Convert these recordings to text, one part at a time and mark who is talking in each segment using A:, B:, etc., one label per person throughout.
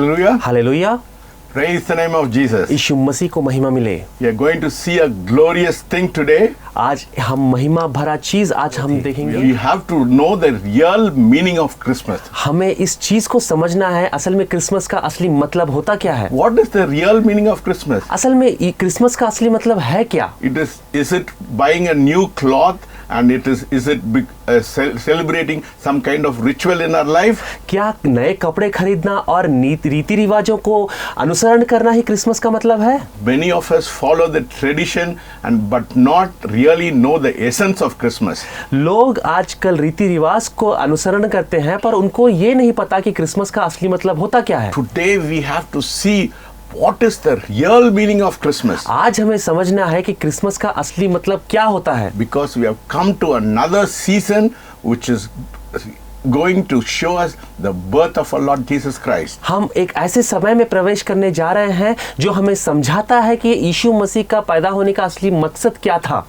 A: Hallelujah.
B: Hallelujah.
A: Praise the name of Jesus.
B: यीशु मसीह को महिमा मिले।
A: We are going to see a glorious thing today.
B: आज हम महिमा भरा चीज आज हम देखेंगे।
A: We have to know the real meaning of Christmas.
B: हमें इस चीज को समझना है असल में क्रिसमस का असली मतलब होता क्या है।
A: What is the real meaning of Christmas?
B: असल में क्रिसमस का असली मतलब है क्या।
A: Is it buying a new cloth and is it celebrating some kind of ritual in our life?
B: क्या नए कपड़े खरीदना और रीति रिवाजों को अनुसरण करना ही क्रिसमस का मतलब है।
A: Many of us follow the tradition but not really know the essence of Christmas.
B: लोग आजकल रीति रिवाज को अनुसरण करते हैं पर उनको ये नहीं पता कि क्रिसमस का असली मतलब होता क्या है।
A: Today we have to see what is the real meaning of Christmas.
B: आज हमें समझना है कि क्रिसमस का असली मतलब क्या होता है।
A: Because we have come to another season which is going to show us the birth of our Lord Jesus Christ.
B: हम एक ऐसे समय में प्रवेश करने जा रहे हैं जो हमें समझाता है कि यीशु मसीह का पैदा होने का असली मकसद क्या था।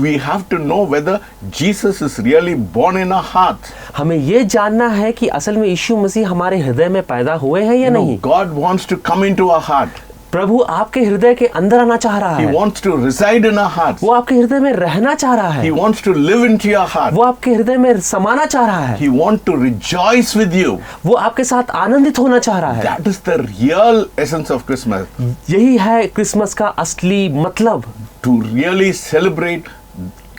A: We have to know whether Jesus is really born in our heart.
B: हमें ये जानना है कि असल में यीशु मसीह हमारे हृदय में पैदा हुए हैं या नहीं।
A: God wants to come into our heart.
B: प्रभु आपके हृदय के अंदर आना चाह रहा
A: He
B: है।
A: wants to reside in our hearts.
B: वो आपके हृदय में रहना चाह रहा है।
A: He wants to live into your heart.
B: वो आपके हृदय में समाना चाह रहा है।
A: He wants to rejoice with you.
B: वो आपके साथ आनंदित होना चाह रहा है।
A: That is the real essence of Christmas.
B: यही है क्रिसमस का असली मतलब।
A: To really celebrate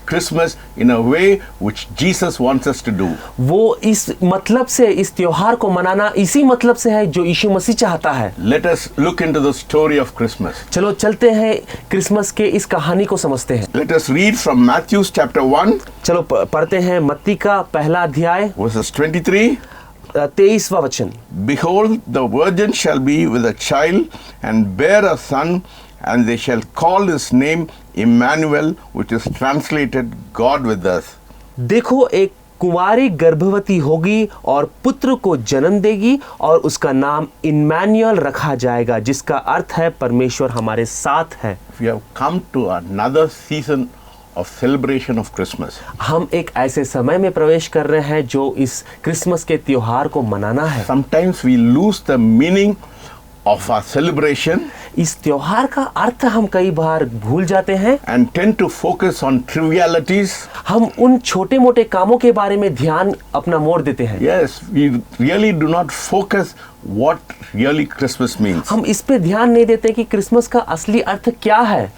A: Christmas in a way which Jesus wants us to do.
B: वो इस मतलब से इस त्योहार को मनाना इसी मतलब से है जो यीशु मसीह चाहता है।
A: Let us look into the story of Christmas.
B: चलो चलते हैं क्रिसमस के इस कहानी को समझते हैं।
A: Let us read from Matthew chapter 1
B: चलो पढ़ते हैं मत्ती का पहला अध्याय
A: verses 23.
B: 23वां वचन।
A: Behold, the virgin shall be with a child and bear a son, and they shall call his name Emmanuel, which is translated God with us.
B: देखो एक कुंवारी गर्भवती होगी और पुत्र को जन्म देगी और उसका नाम इम्मानुएल रखा जाएगा जिसका अर्थ है परमेश्वर हमारे साथ है।
A: We have come to another season of celebration of Christmas.
B: हम एक ऐसे समय में प्रवेश कर रहे हैं जो इस क्रिसमस के त्योहार को मनाना है।
A: Sometimes we lose the meaning of our celebration
B: इस त्योहार का अर्थ हम कई बार भूल जाते हैं
A: and tend to focus on trivialities.
B: हम उन छोटे मोटे कामों के बारे में ध्यान अपना मोड़ देते हैं।
A: Yes, we really do not focus what really Christmas means.
B: हम इस पे ध्यान नहीं देते कि क्रिसमस का असली अर्थ क्या है।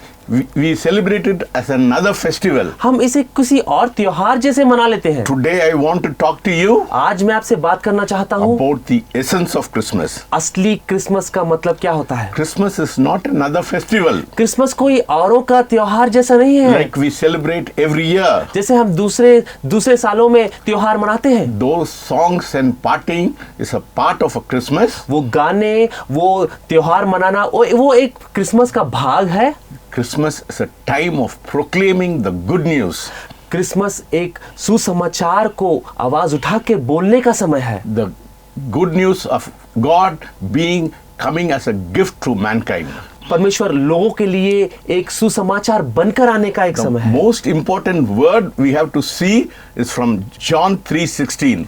A: We celebrate it as another festival.
B: हम इसे किसी और त्योहार जैसे मना लेते हैं।
A: Today I want to talk to you
B: आज मैं आपसे बात करना चाहता हूँ
A: about the essence of Christmas.
B: असली क्रिसमस का मतलब क्या होता है।
A: Christmas is not another festival
B: Christmas कोई औरों का त्योहार जैसा नहीं है
A: like we celebrate every year.
B: जैसे हम दूसरे सालों में त्योहार मनाते हैं।
A: Those songs and partying is a part of a Christmas.
B: वो गाने वो त्योहार मनाना वो एक क्रिसमस का भाग है।
A: Christmas is a time of proclaiming the good news.
B: Christmas एक सुसमाचार को आवाज उठा के बोलने का समय है।
A: The good news of God being coming as a gift to mankind.
B: परमेश्वर लोगों के लिए एक सुसमाचार बनकर आने का एक
A: The
B: समय है।
A: most important word we have to see is from John 3:16.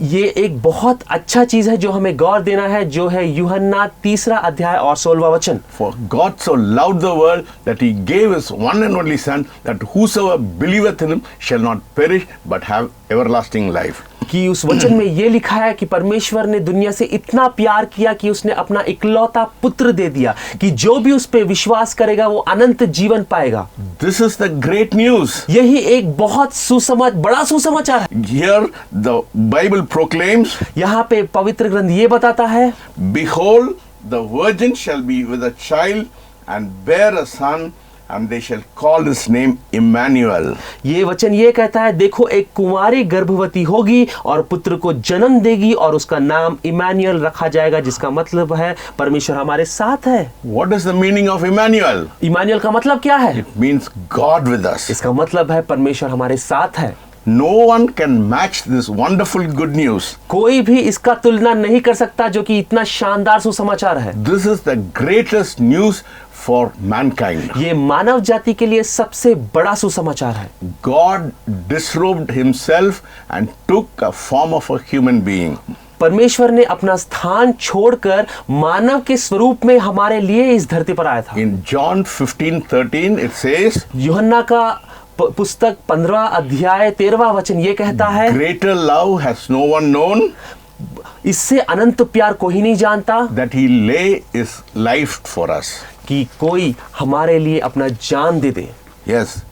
B: ये एक बहुत अच्छा चीज है जो हमें गौर देना है जो है यूहन्ना 3 अध्याय और 16वां वचन।
A: For God so loved the world that he gave his one and only son, that whosoever believeth in him shall not perish but have everlasting life.
B: कि उस वचन में ये लिखा है कि परमेश्वर ने दुनिया से इतना प्यार किया कि उसने अपना इकलौता पुत्र दे दिया कि जो भी उस पे विश्वास करेगा वो अनंत जीवन पाएगा।
A: This is the great news.
B: यही एक बहुत बड़ा सुसमाचार है।
A: Here the Bible proclaims,
B: यहाँ पे पवित्र ग्रंथ ये बताता है,
A: behold, the virgin shall be with a child and bear a son, and they shall call his name Emmanuel.
B: ये वचन ये कहता है, देखो एक कुंवारी गर्भवती होगी और पुत्र को जन्म देगी और उसका नाम इम्मानुएल रखा जाएगा जिसका मतलब है परमेश्वर हमारे साथ है।
A: What is the meaning of Emmanuel?
B: Emmanuel का मतलब क्या है?
A: It means God with us.
B: इसका मतलब है परमेश्वर हमारे साथ है।
A: No one can match this wonderful good news.
B: कोई भी इसका तुलना नहीं कर सकता जो कि इतना शानदार सुसमाचार है।
A: This is the greatest news for mankind.
B: ये मानव जाति के लिए सबसे बड़ा सुसमाचार है।
A: God disrobed himself and took a form of a human being.
B: परमेश्वर ने अपना स्थान छोड़कर मानव के स्वरूप में हमारे लिए इस धरती पर आया था।
A: In John 15:13 it says,
B: यूहन्ना का पुस्तक 15 अध्याय 13वां वचन ये कहता है,
A: greater love has no one known
B: इससे अनंत प्यार कोई नहीं जानता
A: that he lay his life for us.
B: कि कोई हमारे लिए अपना जान दे दे।
A: Yes,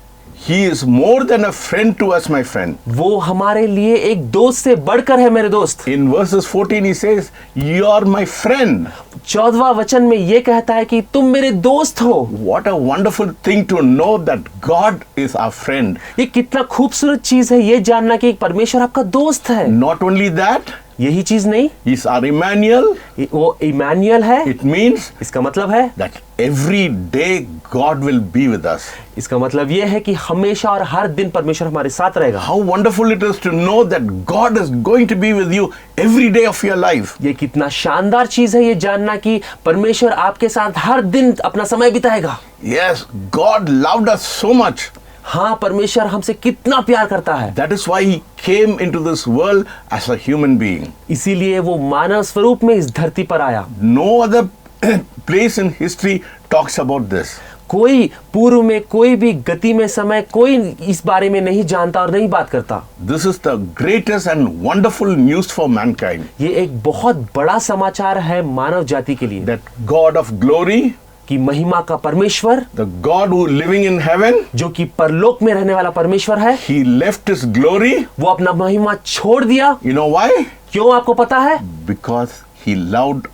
A: he is more than a friend to us, my friend.
B: वो हमारे लिए एक दोस्त से बढ़कर है मेरे दोस्त।
A: In verses 14 he says, you are my friend.
B: 14वां वचन में ये कहता है कि तुम मेरे दोस्त हो।
A: What a wonderful thing to know that God is our friend.
B: ये कितना खूबसूरत चीज है ये जानना कि परमेश्वर आपका दोस्त है।
A: Not only that,
B: यही चीज नहीं,
A: he's our Emmanuel.
B: वो इमैनुअल है।
A: It means
B: इसका मतलब है,
A: that every day God will be with us.
B: इसका मतलब ये है कि हमेशा और हर दिन परमेश्वर हमारे साथ रहेगा।
A: How wonderful it is to know that God is going to be with you every day of your life.
B: ये कितना शानदार चीज है ये जानना कि परमेश्वर आपके साथ हर दिन अपना समय बिताएगा।
A: Yes, God loved us so much.
B: हाँ, परमेश्वर हमसे कितना प्यार करता है।
A: That is why he came into this world as a human being.
B: इसीलिए वो मानव स्वरूप में इस धरती पर आया।
A: No other place in history talks about this.
B: कोई पूर्व में कोई भी गति में समय कोई इस बारे में नहीं जानता और नहीं बात करता।
A: This is the greatest and wonderful news for mankind.
B: ये एक बहुत बड़ा समाचार है मानव जाति के लिए
A: That God of glory,
B: कि महिमा का परमेश्वर,
A: the God who living in heaven,
B: जो कि परलोक में रहने वाला परमेश्वर है,
A: he left his glory.
B: वो अपना महिमा छोड़ दिया।
A: You know why?
B: क्यों आपको पता है?
A: Because he loved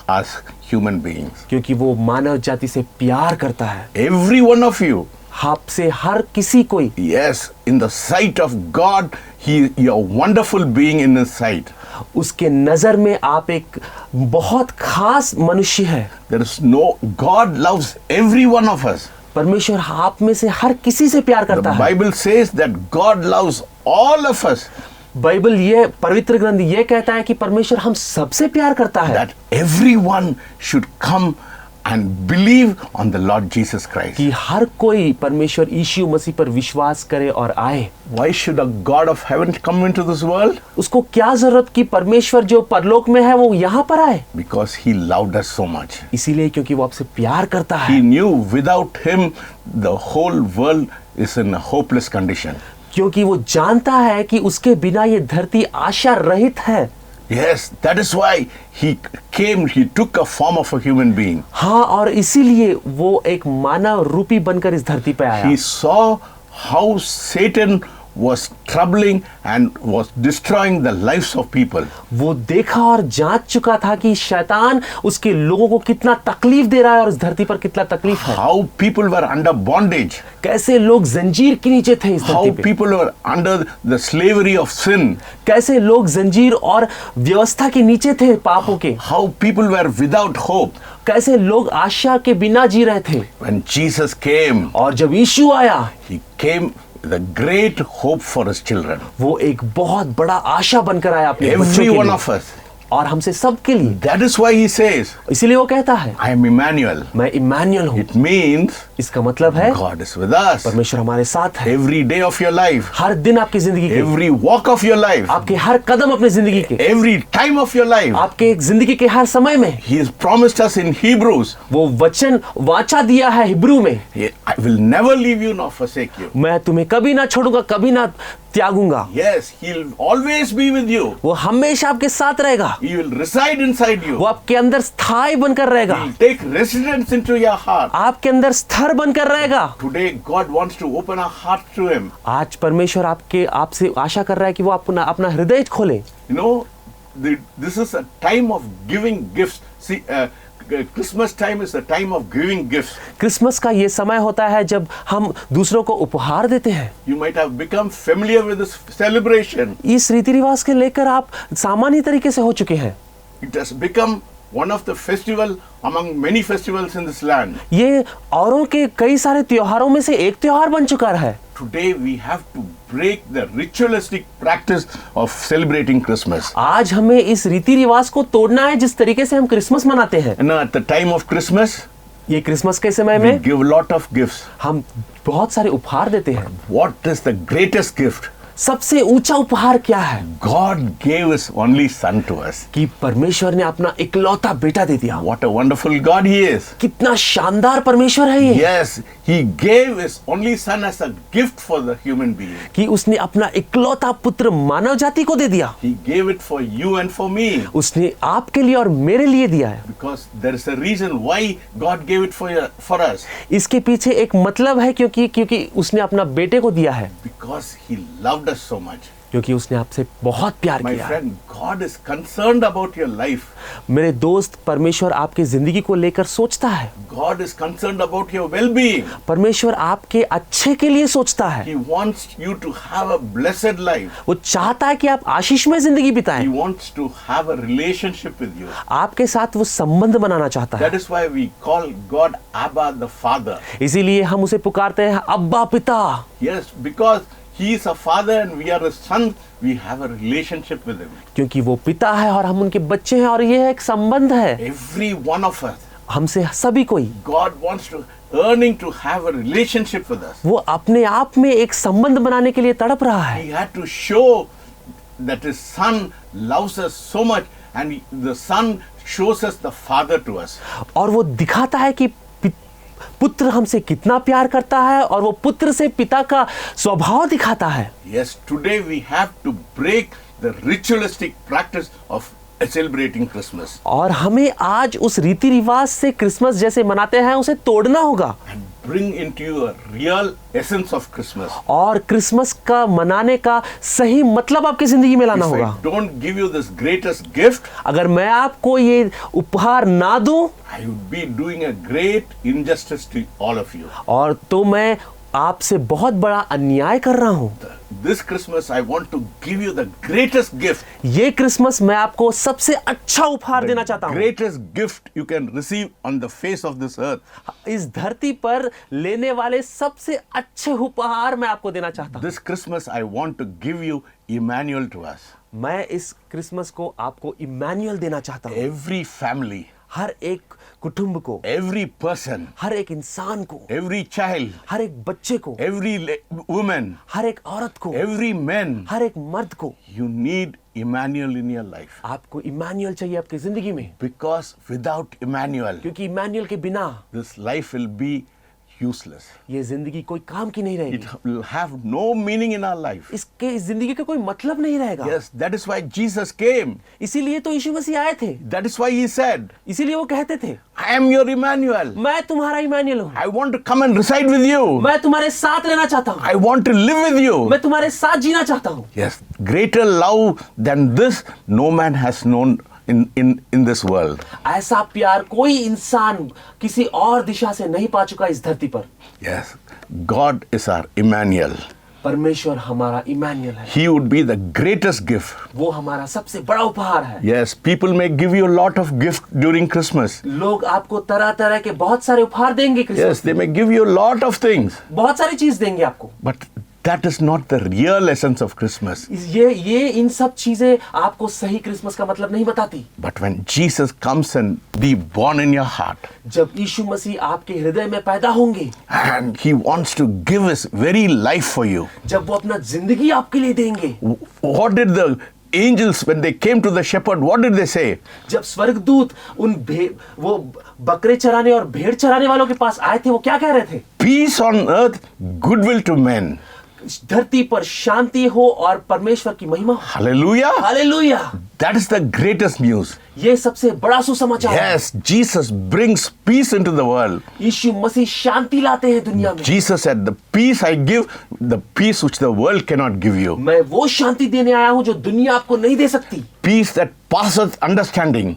A: us human beings.
B: क्योंकि वो मानव जाति से प्यार करता है।
A: Every one of you.
B: आपसे हर किसी कोई।
A: Yes, in the sight of God, you're a wonderful being in his sight.
B: उसके नजर में आप एक बहुत खास मनुष्य है।
A: There is no, God loves every one of us.
B: परमेश्वर आप में से हर किसी से प्यार
A: The
B: करता है।
A: Bible says that God loves all of us.
B: Bible ये पवित्र ग्रंथ ये कहता है कि परमेश्वर हम सबसे प्यार करता है।
A: That everyone should come and believe on the Lord Jesus Christ.
B: कि हर कोई परमेश्वर यीशु मसीह पर विश्वास करे और आए।
A: Why should a God of heaven come into this world?
B: उसको क्या जरूरत कि परमेश्वर जो परलोक में है वो यहाँ पर आए?
A: Because he loved us so much.
B: इसीलिए क्योंकि वो आपसे प्यार करता
A: He
B: है।
A: knew without him the whole world is in a hopeless condition.
B: क्योंकि वो जानता है कि उसके बिना ये धरती आशा रहित है।
A: Yes, that is why he came, he took a form of a human being.
B: हाँ, और इसीलिए वो एक मानव रूपी बनकर इस धरती पे आया।
A: He saw how Satan was troubling and was destroying the lives of people.
B: वो देखा और जांच चुका था कि शैतान उसके लोगों को कितना तकलीफ दे रहा है और इस धरती पर कितना तकलीफ है।
A: How people were under bondage.
B: कैसे लोग जंजीर के नीचे थे इस
A: How
B: धरती पे।
A: people were under the slavery of sin.
B: कैसे लोग जंजीर और व्यवस्था के नीचे थे पापों के।
A: How people were without hope.
B: कैसे लोग आशा के बिना जी रहे थे।
A: When Jesus came,
B: और जब यीशु आया,
A: he came with a great hope for his children.
B: वो एक बहुत बड़ा आशा बनकर आया अपने बच्चों
A: Every
B: के
A: one
B: लिए
A: of us.
B: और हमसे सबके लिए।
A: That is why he says,
B: इसीलिए वो कहता है,
A: I am Emmanuel.
B: मैं इम्मानुएल हूँ।
A: It means
B: इसका मतलब है
A: God is with us.
B: परमेश्वर हमारे साथ है।
A: Every day of your life.
B: हर दिन आपकी जिंदगी के,
A: Every walk of your life.
B: आपके हर कदम अपनी जिंदगी के,
A: Every time of your life.
B: आपके जिंदगी के हर समय में
A: He has promised us in Hebrews,
B: वो वचन वाचा दिया है हिब्रू में,
A: I will never leave you nor forsake you.
B: मैं तुम्हें कभी ना छोड़ूंगा, कभी ना त्यागूंगा।
A: Yes, he'll always be with you.
B: वो हमेशा आपके साथ रहेगा।
A: He will reside inside you.
B: वो आपके अंदर स्थायी बनकर रहेगा,
A: He'll take residence into your heart.
B: आपके अंदर स्थिर बनकर रहेगा।
A: Today, God wants to open our heart to him.
B: आज परमेश्वर आपसे आशा कर रहा है कि वो अपना हृदय खोले।
A: You know, this is a time of giving gifts. See, Christmas time is the time of giving gifts.
B: Christmas का ये समय होता है जब हम दूसरों को उपहार देते हैं।
A: You might have become familiar with this celebration.
B: इस रीति रिवाज के लेकर आप सामान्य तरीके से हो चुके हैं।
A: It has become one of the festival among many festivals in this land.
B: ये औरों के कई सारे त्योहारों में से एक त्योहार बन चुका है।
A: Today we have to break the ritualistic practice of celebrating Christmas.
B: आज हमें इस रीति रिवाज को तोड़ना है जिस तरीके से हम क्रिसमस मनाते हैं।
A: And at the time of Christmas,
B: ये क्रिसमस के समय
A: we
B: में
A: give a lot of gifts.
B: हम बहुत सारे उपहार देते हैं।
A: What is the greatest gift?
B: सबसे ऊंचा उपहार क्या है?
A: God gave His only Son to us.
B: कि परमेश्वर ने अपना इकलौता बेटा दे दिया।
A: What a wonderful God He is.
B: कितना शानदार परमेश्वर है ये,
A: Yes, He gave His only Son as a gift for the human being.
B: कि उसने अपना इकलौता पुत्र मानव जाति को दे दिया।
A: He gave it for you and for me.
B: उसने आपके लिए और मेरे लिए दिया है।
A: Because there is a reason why God gave it for us.
B: इसके पीछे एक मतलब है, क्योंकि उसने अपना बेटे को दिया है,
A: Because He loved us so much.
B: क्योंकि उसने आपसे बहुत प्यार
A: My
B: किया है।
A: friend, God is concerned about your life.
B: मेरे दोस्त, परमेश्वर आपकी जिंदगी को लेकर सोचता है।
A: God is concerned about your well-being.
B: परमेश्वर आपके अच्छे के लिए सोचता है।
A: He wants you to have a blessed life.
B: वो चाहता है कि आप आशीषमय जिंदगी बिताएं।
A: He wants to have a relationship with you.
B: आपके साथ वो संबंध बनाना चाहता है।
A: That is why we call God Abba the Father.
B: इसीलिए हम उसे पुकारते हैं अब्बा पिता।
A: Yes, because He is a father and we are His son. We have a relationship with Him.
B: क्योंकि वो पिता है और हम उनके बच्चे हैं, और ये एक संबंध है
A: Every one of us.
B: हमसे सभी कोई।
A: God wants to earning to have a relationship with us.
B: वो अपने आप में एक संबंध बनाने के लिए तड़प रहा है।
A: He had to show that His Son loves us so much, and the Son shows us the Father to us.
B: और वो दिखाता है कि पुत्र हमसे कितना प्यार करता है, और वो पुत्र से पिता का स्वभाव दिखाता है।
A: Yes, today we have to break the ritualistic practice of celebrating Christmas.
B: और हमें आज उस रीति रिवाज से क्रिसमस जैसे मनाते हैं उसे तोड़ना होगा,
A: And bring into you a real essence of Christmas.
B: और क्रिसमस का मनाने का सही मतलब आपकी जिंदगी में लाना
A: If
B: होगा।
A: I don't give you this greatest gift,
B: अगर मैं आपको ये उपहार ना दूं,
A: I would be doing a great injustice to all of you.
B: और तो मैं आपसे बहुत बड़ा अन्याय कर रहा हूं।
A: This Christmas I want to give you the greatest gift.
B: ये क्रिसमस मैं आपको सबसे अच्छा उपहार देना चाहता हूं।
A: Greatest gift you can receive on the face of this earth.
B: इस धरती पर लेने वाले सबसे अच्छे उपहार मैं आपको देना चाहता हूं।
A: This Christmas I want to give you Emmanuel to us.
B: मैं इस क्रिसमस को आपको इम्मानुएल देना चाहता हूं।
A: Every family,
B: हर एक कुटुंब को,
A: every person,
B: हर एक इंसान को,
A: every child,
B: हर एक बच्चे को,
A: every woman,
B: हर एक औरत को,
A: every man,
B: हर एक मर्द को,
A: you need Emmanuel in your life.
B: आपको इम्मानुएल चाहिए आपकी जिंदगी में।
A: Because without Emmanuel,
B: क्योंकि इम्मानुएल के बिना
A: this life will be useless.
B: ये जिंदगी कोई काम की नहीं रहेगी।
A: It will have no meaning in our life.
B: इसके इस जिंदगी का कोई मतलब नहीं रहेगा।
A: Yes, that is why Jesus came.
B: इसीलिए तो यीशु मसीह आए थे,
A: That is why He said,
B: इसीलिए वो कहते थे,
A: I am your Emmanuel.
B: मैं तुम्हारा इम्मानुएल हूँ,
A: I want to come and reside with you.
B: मैं तुम्हारे साथ रहना चाहता हूँ,
A: I want to live with you.
B: मैं तुम्हारे साथ जीना चाहता हूँ।
A: Yes, greater love than this no man has known in this world.
B: ऐसा प्यार कोई इंसान किसी और दिशा से नहीं पा चुका इस धरती पर।
A: Yes, God is our Emmanuel.
B: परमेश्वर हमारा इम्मानुएल है।
A: He would be the greatest gift.
B: वो हमारा सबसे बड़ा उपहार है।
A: Yes, people may give you a lot of gift during Christmas.
B: लोग आपको तरह तरह के बहुत सारे उपहार देंगे Christmas
A: Yes, they may give you a lot of things.
B: बहुत सारी चीज देंगे आपको।
A: But that is not the real essence of Christmas.
B: ये इन सब चीजें आपको सही क्रिसमस का मतलब नहीं बताती।
A: But when Jesus comes and be born in your heart,
B: जब यीशु मसीह आपके हृदय में पैदा होंगे,
A: and He wants to give His very life for you.
B: जब वो अपना जिंदगी आपके लिए देंगे,
A: What did the angels, when they came to the shepherd, what did they say?
B: जब स्वर्गदूत वो बकरे चराने और भेड़ चराने वालों के पास आए थे, वो क्या कह रहे थे?
A: Peace on earth, goodwill to men.
B: धरती पर शांति हो और परमेश्वर की महिमा।
A: Hallelujah.
B: Hallelujah.
A: That is the greatest news.
B: ये सबसे बड़ा सुसमाचार है।
A: Yes, Jesus brings peace into the world.
B: यीशु मसीह शांति लाते हैं दुनिया में।
A: Jesus said, the peace I give, the peace which the world cannot give you.
B: मैं वो शांति देने आया हूं जो दुनिया आपको नहीं दे सकती।
A: Peace that passeth understanding.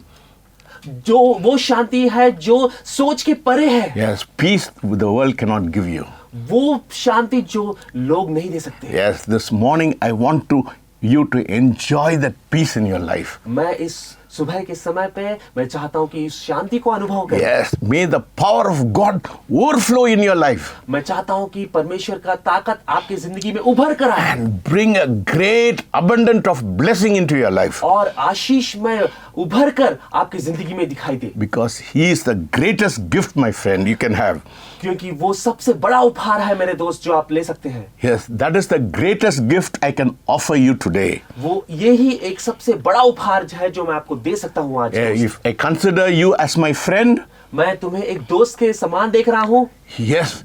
B: जो वो शांति है जो सोच के परे है।
A: Yes, peace the world cannot give you.
B: वो शांति जो लोग नहीं दे सकते।
A: Yes, this morning I want you to enjoy that peace in your life.
B: मैं इस सुबह के समय पे मैं चाहता हूँ कि इस शांति को अनुभव करें।
A: Yes, may the power of God overflow in your life
B: मैं चाहता हूँ कि परमेश्वर का ताकत आपकी जिंदगी में उभर कर आए
A: and bring a great abundance of blessing into your life,
B: और आशीष में उभर कर आपकी जिंदगी में दिखाई दे,
A: because He is the greatest gift, my friend, you can have.
B: क्योंकि वो सबसे बड़ा उपहार है मेरे दोस्त जो आप ले सकते हैं।
A: Yes, that is the greatest gift I can offer you today.
B: वो यही एक सबसे बड़ा उपहार है जो मैं आपको दे सकता हूँ आज।
A: If I consider you as my friend,
B: मैं तुम्हें एक दोस्त के समान देख रहा हूँ।
A: yes,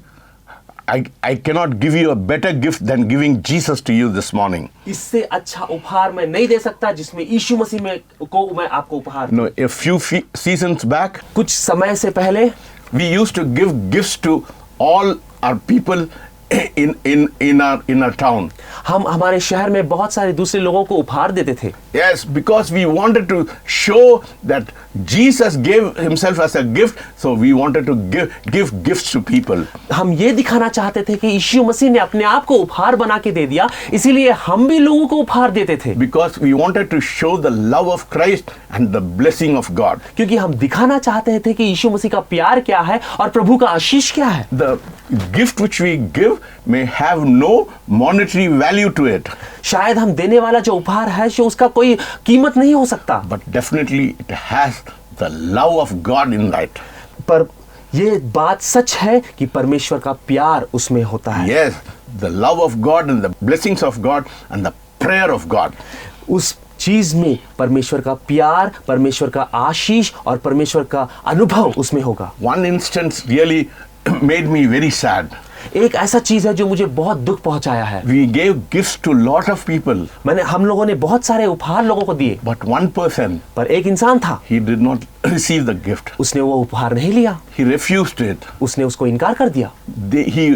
A: I cannot give you a better gift than giving Jesus to you this morning.
B: इससे अच्छा उपहार मैं नहीं दे सकता जिसमें यीशु मसीह में को मैं आपको उपहार दूं।
A: No, a few seasons back,
B: कुछ समय से पहले
A: we used to give gifts to all our people in our town.
B: हम हमारे शहर में बहुत सारे दूसरे लोगों को उपहार देते थे।
A: Yes, because we wanted to show that Jesus gave himself as a gift, so we wanted to give gifts to people.
B: हम ये दिखाना चाहते थे कि यीशु मसीह ने अपने आप को उपहार बना के दे दिया, इसीलिए हम भी लोगों को उपहार देते थे।
A: Because we wanted to show the love of Christ and the blessing of God.
B: क्योंकि हम दिखाना चाहते थे कि यीशु मसीह का प्यार क्या है और प्रभु का आशीष क्या है।
A: The gift which we give may have no monetary value to it,
B: शायद हम देने वाला जो उपहार है जो उसका कोई कीमत नहीं हो सकता,
A: but definitely it has the love of God in that.
B: पर ये बात सच है कि परमेश्वर का प्यार उसमें होता है।
A: Yes, the love of God and the blessings of God and the prayer of God.
B: उस चीज में परमेश्वर का प्यार, परमेश्वर का आशीष और परमेश्वर का अनुभव उसमें होगा।
A: One instance really made me very sad.
B: एक ऐसा चीज है जो मुझे बहुत दुख पहुंचाया है।
A: We gave gifts to lot of people,
B: हम लोगों ने बहुत सारे उपहार लोगों को दिए,
A: but one person,
B: पर एक इंसान था,
A: he did not receive the gift.
B: उसने वो उपहार नहीं लिया,
A: He refused it.
B: उसने उसको इनकार कर दिया।
A: He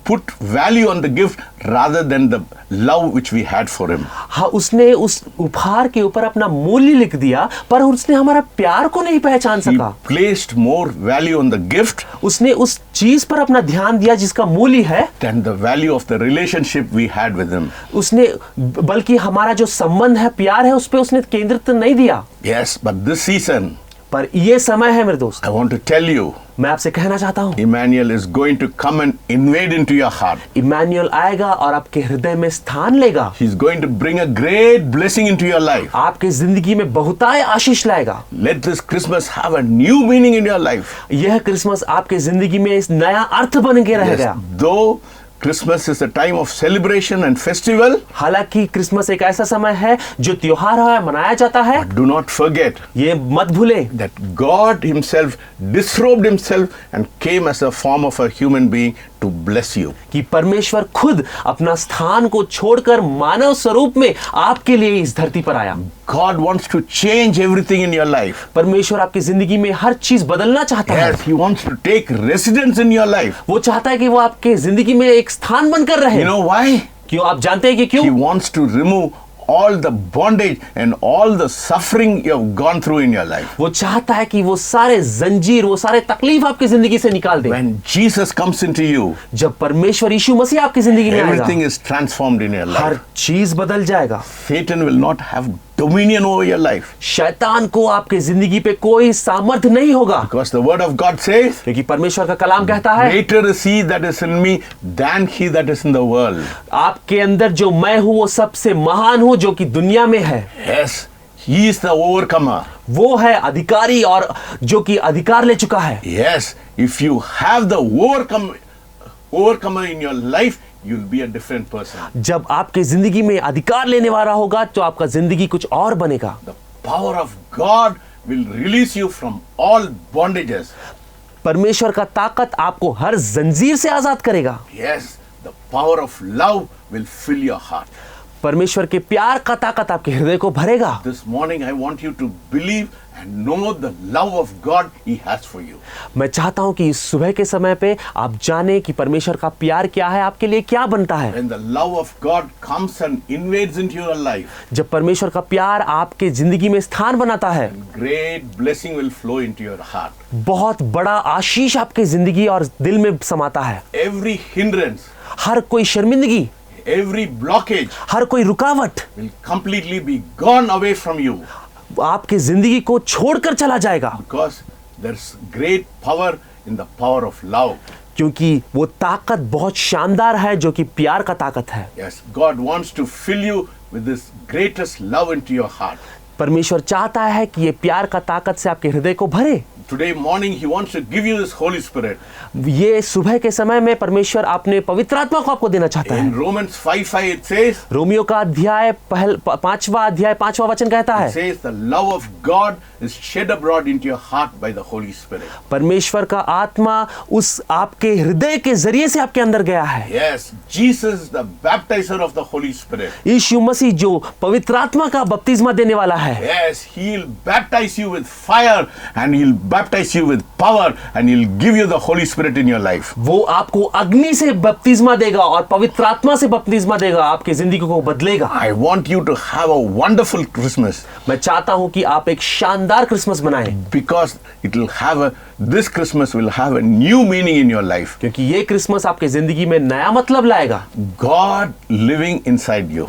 A: put value on the gift rather than the love which we had for him.
B: हाँ, उसने उस उपहार के ऊपर अपना मूल्य लिख दिया, पर उसने हमारा प्यार को नहीं पहचान
A: He
B: सका।
A: placed more value on the gift
B: उसने उस चीज पर अपना ध्यान दिया जिसका मूल्य है
A: than the value of the relationship we had with him.
B: उसने, बल्कि हमारा जो संबंध है, प्यार है, उस पे उसने केंद्रित नहीं दिया।
A: Yes, but this season,
B: पर ये समय है मेरे दोस्त,
A: I want to tell you,
B: मैं आपसे कहना चाहता हूँ,
A: Emmanuel is going to come and invade into your heart.
B: Emmanuel आएगा और आपके हृदय में स्थान लेगा।
A: He's going to bring a great blessing into your life.
B: आपके जिंदगी में बहुतायत आशीष लाएगा।
A: Let this Christmas have a new meaning in your life.
B: यह क्रिसमस आपके जिंदगी में इस नया अर्थ बन के रहेगा।
A: Though Christmas is a time of celebration and festival,
B: हालांकि क्रिसमस एक ऐसा समय है जो त्योहार है, मनाया जाता है,
A: do not forget
B: ये मत भूले
A: that God himself disrobed himself and came as a form of a human being to bless you.
B: कि परमेश्वर खुद अपना स्थान को छोड़कर मानव स्वरूप में आपके लिए इस धरती पर आया।
A: God wants to change everything in your life.
B: परमेश्वर आपकी जिंदगी में हर चीज बदलना चाहता है।
A: Yes, he wants to take residence in your life.
B: वो चाहता है कि वो आपके जिंदगी में एक स्थान बनकर रहे।
A: You know why?
B: क्यों? आप जानते हैं कि
A: He
B: क्यों?
A: wants to remove all the bondage and all the suffering you have gone through in your life.
B: वो चाहता है कि वो सारे जंजीर, वो सारे तकलीफ आपकी जिंदगी से निकाल दे।
A: When Jesus comes into you,
B: जब परमेश्वर यीशु मसीह आपकी जिंदगी में आएगा,
A: everything is transformed in your
B: her
A: life.
B: चीज बदल जाएगा।
A: Satan will not have dominion over your life,
B: शैतान को आपके जिंदगी पे कोई सामर्थ्य नहीं होगा,
A: because the word of God says,
B: क्योंकि परमेश्वर का कलाम कहता है,
A: greater is he that is in me than he that is in the world.
B: आपके अंदर जो मैं हूं वो सबसे महान हूं जो कि दुनिया में है।
A: Yes, he is the overcomer.
B: वो है अधिकारी और जो कि अधिकार ले चुका है।
A: Yes, if you have the overcomer in your life, you'll be a different person.
B: जब आपके जिंदगी में अधिकार लेने वाला होगा तो आपका जिंदगी कुछ और बनेगा।
A: The power of God will release you from all bondages.
B: परमेश्वर का ताकत आपको हर जंजीर से आजाद करेगा।
A: Yes, the power of love will fill your heart.
B: परमेश्वर के प्यार का ताकत आपके हृदय को भरेगा।
A: This morning I want you to believe and know the love of God he has for you.
B: मैं चाहता हूं कि इस सुबह के समय पे आप जाने कि परमेश्वर का प्यार क्या है, आपके लिए क्या बनता है।
A: When the love of God comes and invades into your life,
B: जब परमेश्वर का प्यार आपके जिंदगी में स्थान बनाता है,
A: great blessing will flow into your heart.
B: बहुत बड़ा आशीष आपके जिंदगी और दिल में समाता है।
A: Every hindrance,
B: हर कोई शर्मिंदगी,
A: every blockage
B: हर कोई रुकावट
A: will completely be gone away from you.
B: आपकी जिंदगी को छोड़कर चला जाएगा,
A: because there's great power in the power of love.
B: क्योंकि वो ताकत बहुत शानदार है जो कि प्यार का ताकत है।
A: Yes, God wants to fill you with this greatest love into your heart.
B: परमेश्वर चाहता है कि ये प्यार का ताकत से आपके हृदय को भरे।
A: Today morning He wants to give you this Holy Spirit.
B: ये सुबह के समय में परमेश्वर अपने पवित्र आत्मा को आपको देना चाहता
A: In
B: है।
A: Romans 5:5 it says,
B: रोमियो का अध्याय पांचवा वचन कहता
A: it
B: है,
A: says the love of God is shed abroad into your heart by the Holy Spirit.
B: परमेश्वर का आत्मा उस आपके हृदय के जरिए से आपके अंदर गया है।
A: Yes, Jesus the baptizer of the Holy Spirit.
B: यीशु मसीह जो पवित्र आत्मा का बपतिस्मा देने वाला है,
A: Yes, He'll baptize you with fire and He'll baptize you with power and He'll give you the Holy Spirit in your life.
B: वो आपको अग्नि से बपतिस्मा देगा और पवित्र आत्मा से बपतिस्मा देगा, आपकी जिंदगी को बदलेगा।
A: I want you to have a wonderful Christmas
B: मैं चाहता हूं कि आप एक शानदार क्रिसमस मनाएं,
A: because this Christmas will have a new meaning in your life.
B: क्योंकि ये क्रिसमस आपके जिंदगी में नया मतलब लाएगा।
A: God living inside you.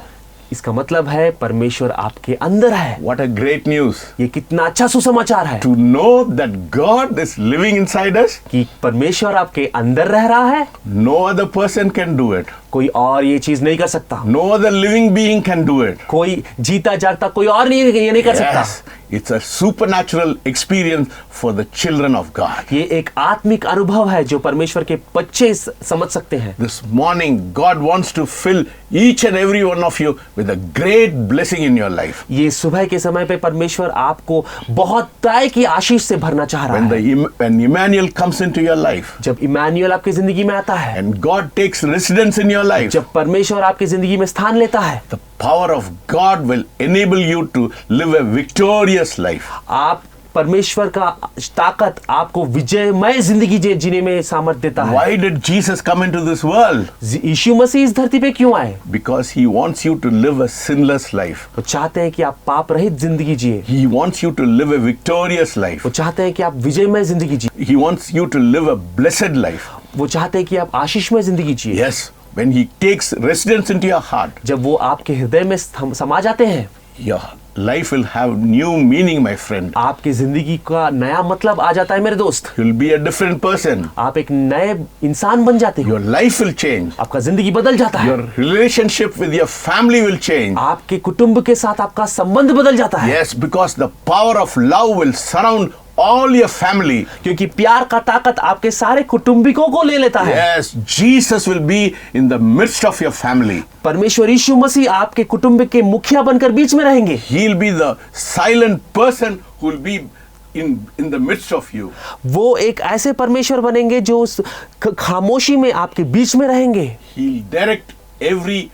B: इसका मतलब है परमेश्वर आपके अंदर है।
A: What a great news.
B: ये कितना अच्छा सुसमाचार है
A: To know that God is living inside us,
B: कि परमेश्वर आपके अंदर रह रहा है।
A: no other person can do it.
B: कोई और ये चीज नहीं कर सकता,
A: No other living being can do it.
B: कोई जीता जागता कोई और नहीं ये नहीं कर सकता।
A: Yes, it's a supernatural experience for the children of God.
B: ये एक आत्मिक अनुभव है जो परमेश्वर के बच्चे समझ सकते हैं।
A: This morning, God wants to fill each and every one of you with a great blessing in your life.
B: ये सुबह के समय पे परमेश्वर आपको बहुत दया की आशीष से भरना चाह रहा है।
A: When Emmanuel comes into your life,
B: जब इमैनुअल आपकी जिंदगी में आता है,
A: and God takes residence in your life,
B: जब परमेश्वर आपकी जिंदगी में स्थान लेता है,
A: the power of God will enable you to live a victorious life.
B: आप परमेश्वर का ताकत आपको विजयमय जिंदगी जीने में सामर्थ्य देता है।
A: Why did Jesus come into this world?
B: यीशु मसीह इस धरती पे क्यों आए?
A: Because He wants you to live a sinless life.
B: वो चाहते हैं कि आप पाप रहित जिंदगी जिए।
A: He wants you to live a victorious life.
B: वो चाहते हैं कि आप विजयमय जिंदगी जिए।
A: He wants you to live a blessed life.
B: वो चाहते हैं कि आप आशीषमय जिंदगी जिए।
A: Yes, when He takes residence into your heart,
B: जब वो आपके हृदय में समा जाते हैं,
A: your life will have new meaning, my friend.
B: आपकी जिंदगी का नया मतलब आ जाता है मेरे दोस्त।
A: You'll be a different person.
B: आप एक नए इंसान बन जाते हो।
A: Your life will change.
B: आपका जिंदगी बदल जाता है।
A: Your relationship with your family will change.
B: आपके कुटुंब के साथ आपका संबंध बदल जाता है।
A: Yes, because the power of love will surround all your family.
B: क्योंकि प्यार का ताकत आपके सारे कुटुंबिकों को ले लेता है।
A: Yes, Jesus will be in the midst of your family.
B: परमेश्वर यीशु मसीह आपके कुटुंब के मुखिया बनकर बीच में रहेंगे।
A: He'll be the silent person who will be in the midst of you.
B: वो एक ऐसे परमेश्वर बनेंगे जो उस खामोशी में आपके बीच में रहेंगे।
A: He'll direct every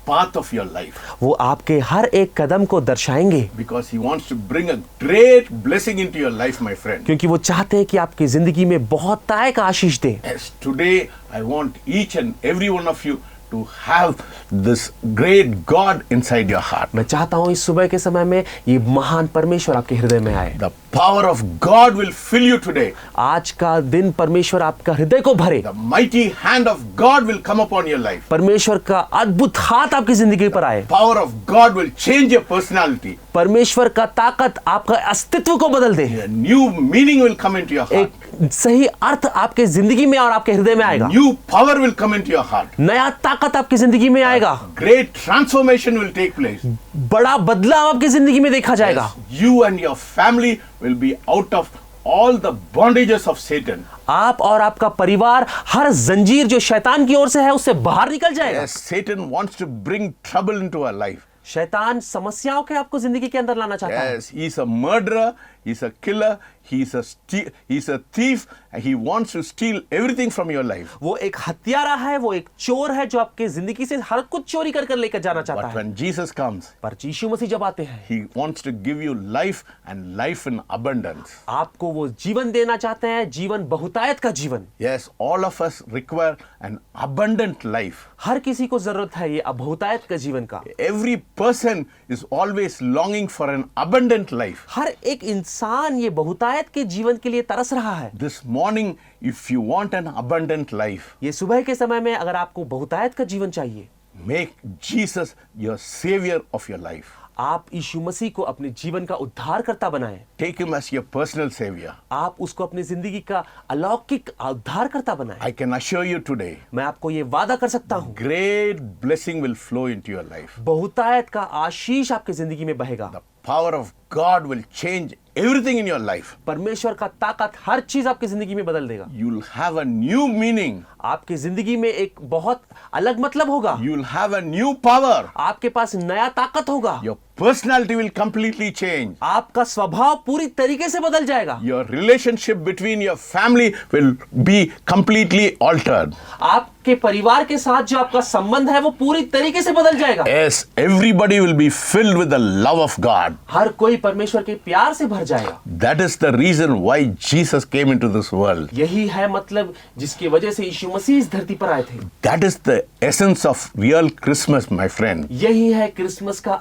A: path of your life.
B: वो आपके हर एक कदम को दर्शाएंगे।
A: Because He wants to bring a great blessing into your life, my friend.
B: क्योंकि वो चाहते हैं कि आपकी जिंदगी में बहुत ताय का आशीष दे।
A: Yes, today I want each and every one of you to have this great God inside your heart.
B: मैं चाहता हूँ इस सुबह के समय में ये महान परमेश्वर आपके हृदय में आए।
A: The power of God will fill you today.
B: आज का दिन परमेश्वर आपका हृदय को भरे।
A: The mighty hand of God will come upon your life.
B: परमेश्वर का अद्भुत हाथ आपकी जिंदगी पर आए।
A: Power of God will change your personality.
B: परमेश्वर का ताकत आपका अस्तित्व को बदल दे।
A: A new meaning will come into your heart.
B: एक सही अर्थ आपके जिंदगी में और आपके हृदय में आएगा।
A: New power will come into your heart.
B: नया ताकत आपकी जिंदगी में आएगा।
A: Great transformation will take place.
B: बड़ा बदलाव आपकी जिंदगी में देखा जाएगा।
A: Yes, you and your family will be out of all the bondages of Satan.
B: आप और आपका परिवार हर जंजीर जो शैतान की ओर से है उससे बाहर निकल जाएगा।
A: Yes, Satan wants to bring trouble into our life.
B: शैतान समस्याओं के आपको जिंदगी के अंदर लाना चाहता है।
A: Yes, he's a murderer, he's a killer, he's a thief, and he wants to steal everything from your life.
B: वो एक हत्यारा है, वो एक चोर है जो आपके जिंदगी से हर कुछ चोरी कर कर लेकर जाना चाहता
A: But
B: है।
A: when Jesus comes,
B: पर यीशु मसीह जब आते हैं,
A: he wants to give you life and life in abundance.
B: आपको वो जीवन देना चाहते हैं, जीवन बहुतायत का जीवन।
A: Yes, all of us require an abundant life.
B: हर किसी को जरूरत है ये बहुतायत का जीवन का।
A: Every person is always longing for an abundant life.
B: हर एक इंसान ये बहुतायत के जीवन के लिए तरस रहा है।
A: This morning, if you want an abundant life,
B: ये सुबह के समय में अगर आपको बहुतायत का जीवन चाहिए,
A: make Jesus your savior of your life.
B: आप यीशु मसीह को अपने जीवन का उद्धारकर्ता बनाएं।
A: Take him as your personal savior.
B: आप उसको अपनी जिंदगी का अलौकिक उद्धारकर्ता बनाएं।
A: I can assure you today,
B: मैं आपको ये वादा कर सकता हूँ,
A: great blessing will flow into your life.
B: बहुतायत का आशीष आपकी जिंदगी में बहेगा।
A: The power of God will change everything in your life.
B: परमेश्वर का ताकत हर चीज आपकी जिंदगी में बदल देगा।
A: You'll have a new meaning.
B: आपकी जिंदगी में एक बहुत अलग मतलब होगा।
A: You'll have a new power.
B: आपके पास नया ताकत होगा।
A: Your personality will completely change.
B: आपका स्वभाव पूरी तरीके से बदल जाएगा।
A: Your relationship between your family will be completely altered.
B: आपके परिवार के साथ जो आपका संबंध है वो पूरी तरीके से बदल जाएगा।
A: Yes, everybody will be filled with the love of God.
B: हर कोई परमेश्वर के प्यार से भर जाएगा।
A: That is the reason why Jesus came into this world.
B: यही है मतलब जिसकी वजह से यीशु मसीह इस धरती पर आए थे।
A: That is the essence of real Christmas, my friend.
B: यही है क्रिसमस का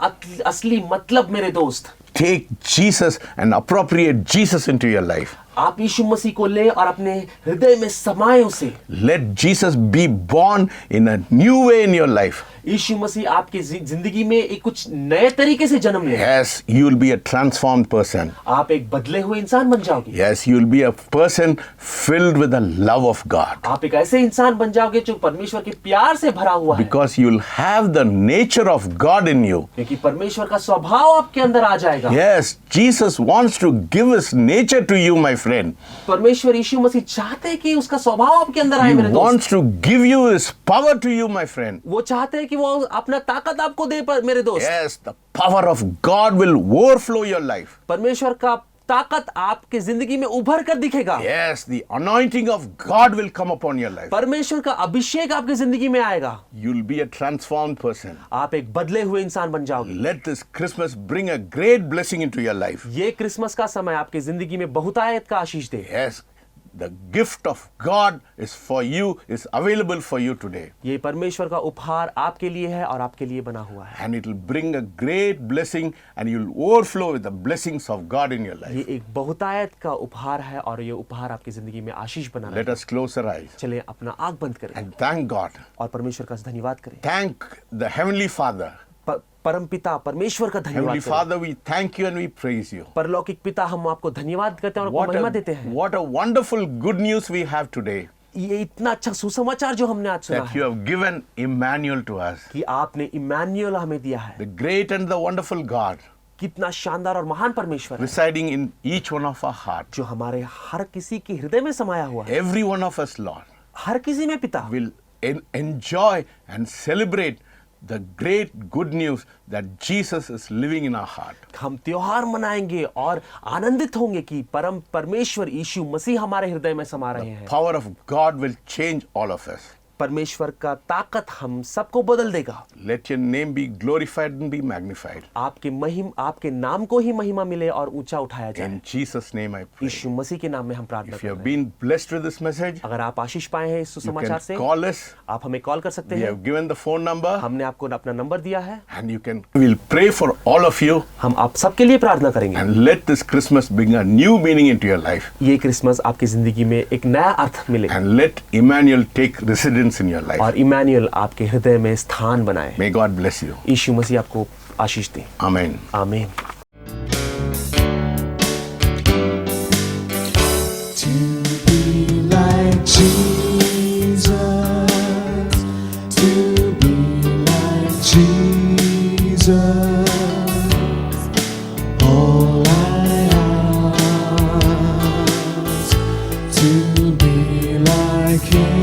B: असली मतलब मेरे दोस्त।
A: Take Jesus and appropriate Jesus into your life.
B: आप यीशु मसीह को ले और अपने हृदय में समाए उसे।
A: Let Jesus be born in a new way in your life.
B: यीशु मसीह आपकी जिंदगी में एक कुछ नए तरीके से जन्म ले।
A: Yes, you will be a transformed person.
B: आप एक बदले हुए इंसान बन जाओगे।
A: Yes, you will be a person filled with the love of God.
B: आप एक ऐसे इंसान बन जाओगे जो परमेश्वर के प्यार से भरा हुआ है।
A: Because you will have the nature of God in you.
B: क्योंकि परमेश्वर का स्वभाव आपके अंदर आ जाएगा।
A: Yes, Jesus wants to give his nature to you, my friend.
B: परमेश्वर यीशु मसीह चाहते हैं कि उसका स्वभाव आपके अंदर आए
A: He
B: मेरे दोस्त।
A: wants to give you his power to you, my friend.
B: वो चाहते हैं कि वो अपना ताकत आपको दे मेरे दोस्त।
A: Yes, the power of God will overflow your life.
B: परमेश्वर का ताकत आपके जिंदगी में उभर कर दिखेगा।
A: Yes, the anointing of God will come upon your life.
B: परमेश्वर का अभिषेक आपकी जिंदगी में आएगा।
A: You'll be a transformed person.
B: आप एक बदले हुए इंसान बन जाओगे।
A: Let this Christmas bring a great blessing into your life.
B: ये क्रिसमस का समय आपकी जिंदगी में बहुतायत का आशीष दे।
A: Yes, the gift of God is for you, is available for you today.
B: ये परमेश्वर का उपहार आपके लिए है और आपके लिए बना हुआ है।
A: And it will bring a great blessing and you'll overflow with the blessings of God in your life.
B: ये एक बहुतायत का उपहार है और ये उपहार आपकी जिंदगी में आशीष बना रहा है।
A: Let us close our eyes
B: चलिए अपना आंख बंद करें
A: and thank God.
B: और परमेश्वर का धन्यवाद करें।
A: Thank the Heavenly Father.
B: परम पिता परमेश्वर का धन्यवाद
A: Heavenly
B: करें।
A: Father, we thank you and we praise you.
B: परलौकिक पिता हम आपको धन्यवाद करते हैं और आपको महिमा देते हैं।
A: What a wonderful good news we have today.
B: ये इतना अच्छा सुसमाचार जो हमने आज सुना
A: That
B: है
A: you have given Emmanuel to us.
B: कि आपने इम्मानुएल हमें दिया है।
A: The great and the wonderful God
B: कितना शानदार और महान परमेश्वर है
A: residing in each one of our hearts.
B: जो हमारे हर किसी के हृदय में समाया हुआ है।
A: Every one of us, Lord,
B: हर किसी में पिता
A: will enjoy and celebrate the great good news that Jesus is living in our heart.
B: हम त्योहार मनाएंगे और आनंदित होंगे कि परम परमेश्वर यीशु मसीह हमारे हृदय में समा रहे हैं।
A: Power of God will change all of us.
B: परमेश्वर का ताकत हम सबको बदल देगा।
A: Let your name be glorified and be magnified.
B: आपके नाम को ही महिमा मिले और ऊंचा उठाया जाए।
A: In Jesus' name I pray.
B: यीशु मसीह के नाम में हम प्रार्थना
A: If you
B: करते
A: have been blessed with this message,
B: हैं। अगर आप आशीष पाए हैं इस
A: you
B: सुसमाचार से,
A: can call us.
B: आप हमें कॉल कर सकते
A: We
B: हैं।
A: have given the phone number
B: हमने आपको अपना नंबर दिया है।
A: and we'll pray for all of you
B: हम आप सबके लिए प्रार्थना करेंगे।
A: and let this Christmas bring a new meaning into your life
B: ये क्रिसमस आपकी जिंदगी में एक नया अर्थ मिले
A: and let Emmanuel take residence in your life.
B: और इम्मानुएल आपके हृदय में स्थान बनाए।
A: May God bless you.
B: यीशु मसीह आपको आशीष दे।
A: Amen.
B: आमीन।
C: To be like Jesus, to be like Jesus, all I ask, to be like Him.